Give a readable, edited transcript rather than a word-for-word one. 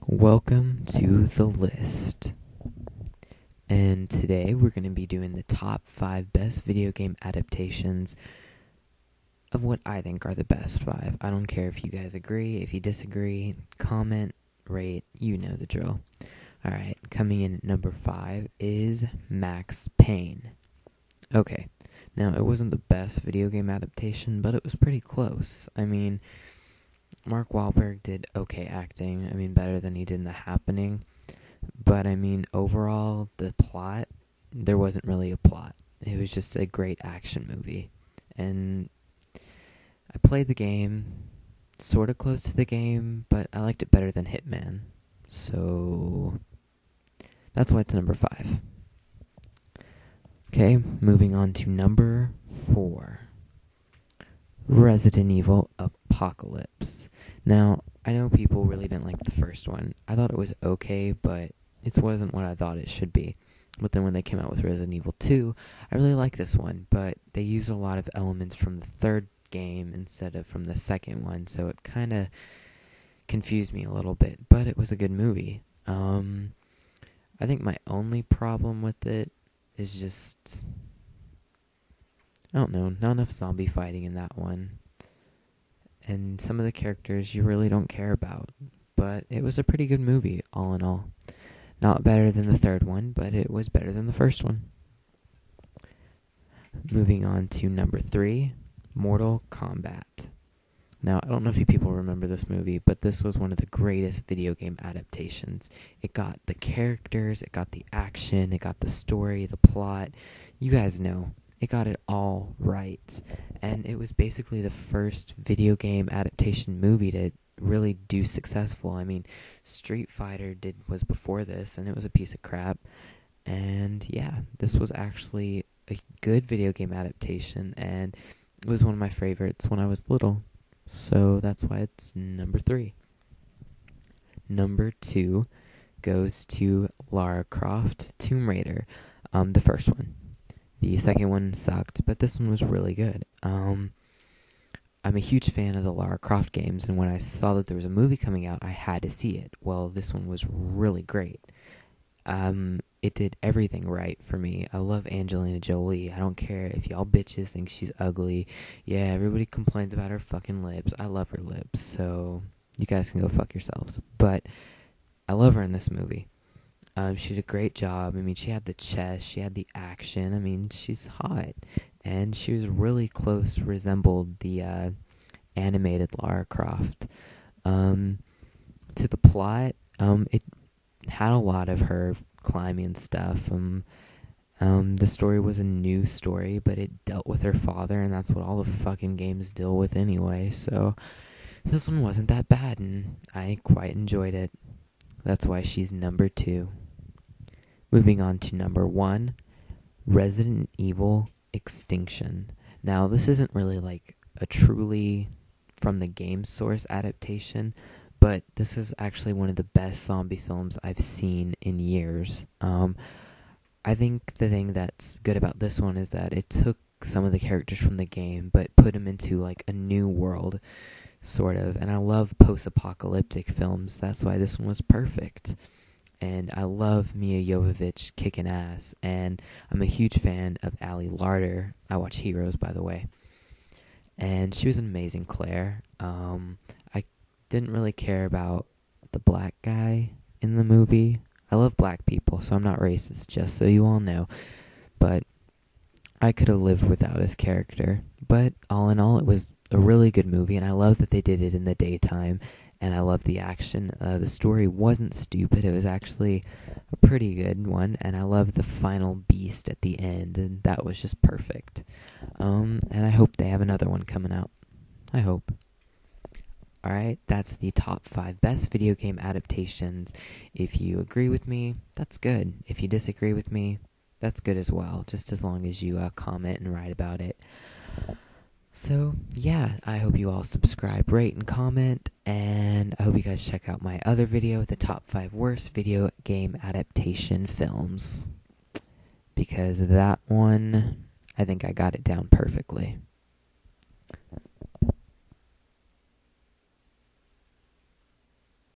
Welcome to the list. And today we're going to be doing the top 5 best video game adaptations of what I think are the best 5. I don't care if you guys agree, if you disagree, comment, rate, you know the drill. Alright, coming in at number 5 is Max Payne. Okay, now it wasn't the best video game adaptation, but it was pretty close. I mean, Mark Wahlberg did okay acting. Better than he did in The Happening. But, overall, the plot, there wasn't really a plot. It was just a great action movie. And I played the game, sort of close to the game, but I liked it better than Hitman. So, that's why it's number 5. Okay, moving on to number 4. Resident Evil Apocalypse. Now, I know people really didn't like the first one. I thought it was okay, but it wasn't what I thought it should be. But then when they came out with Resident Evil 2, I really like this one, but they use a lot of elements from the third game instead of from the second one, so it kind of confused me a little bit, but it was a good movie. I think my only problem with it is just, I don't know, not enough zombie fighting in that one. And some of the characters you really don't care about. But it was a pretty good movie, all in all. Not better than the third one, but it was better than the first one. Moving on to number 3, Mortal Kombat. Now, I don't know if you people remember this movie, but this was one of the greatest video game adaptations. It got the characters, it got the action, it got the story, the plot. You guys know. It got it all right. And it was basically the first video game adaptation movie to really do successful. Street Fighter was before this, and it was a piece of crap. And yeah, this was actually a good video game adaptation, and it was one of my favorites when I was little. So that's why it's number 3. Number 2 goes to Lara Croft Tomb Raider, the first one. The second one sucked, but this one was really good. I'm a huge fan of the Lara Croft games, and when I saw that there was a movie coming out, I had to see it. Well, this one was really great. It did everything right for me. I love Angelina Jolie. I don't care if y'all bitches think she's ugly. Yeah, everybody complains about her fucking lips. I love her lips, so you guys can go fuck yourselves. But I love her in this movie. She did a great job. She had the chest, she had the action. She's hot. And she was really close, resembled the animated Lara Croft. To the plot, it had a lot of her climbing and stuff. The story was a new story, but it dealt with her father, and that's what all the fucking games deal with anyway. So this one wasn't that bad, and I quite enjoyed it. That's why she's number 2. Moving on to number 1, Resident Evil Extinction. Now, this isn't really like a truly from the game source adaptation, but this is actually one of the best zombie films I've seen in years. I think the thing that's good about this one is that it took some of the characters from the game, but put them into like a new world, sort of. And I love post-apocalyptic films. That's why this one was perfect. And I love Mia Jovovich kicking ass, and I'm a huge fan of Ali Larter. I watch Heroes, by the way. And she was an amazing Claire. I didn't really care about the black guy in the movie. I love black people, so I'm not racist, just so you all know. But I could have lived without his character. But all in all, it was a really good movie, and I love that they did it in the daytime. And I love the action. The story wasn't stupid. It was actually a pretty good one. And I love the final beast at the end. And that was just perfect. And I hope they have another one coming out. I hope. Alright, that's the top 5 best video game adaptations. If you agree with me, that's good. If you disagree with me, that's good as well. Just as long as you comment and write about it. So, yeah, I hope you all subscribe, rate, and comment, and I hope you guys check out my other video, the top 5 worst video game adaptation films, because that one, I think I got it down perfectly.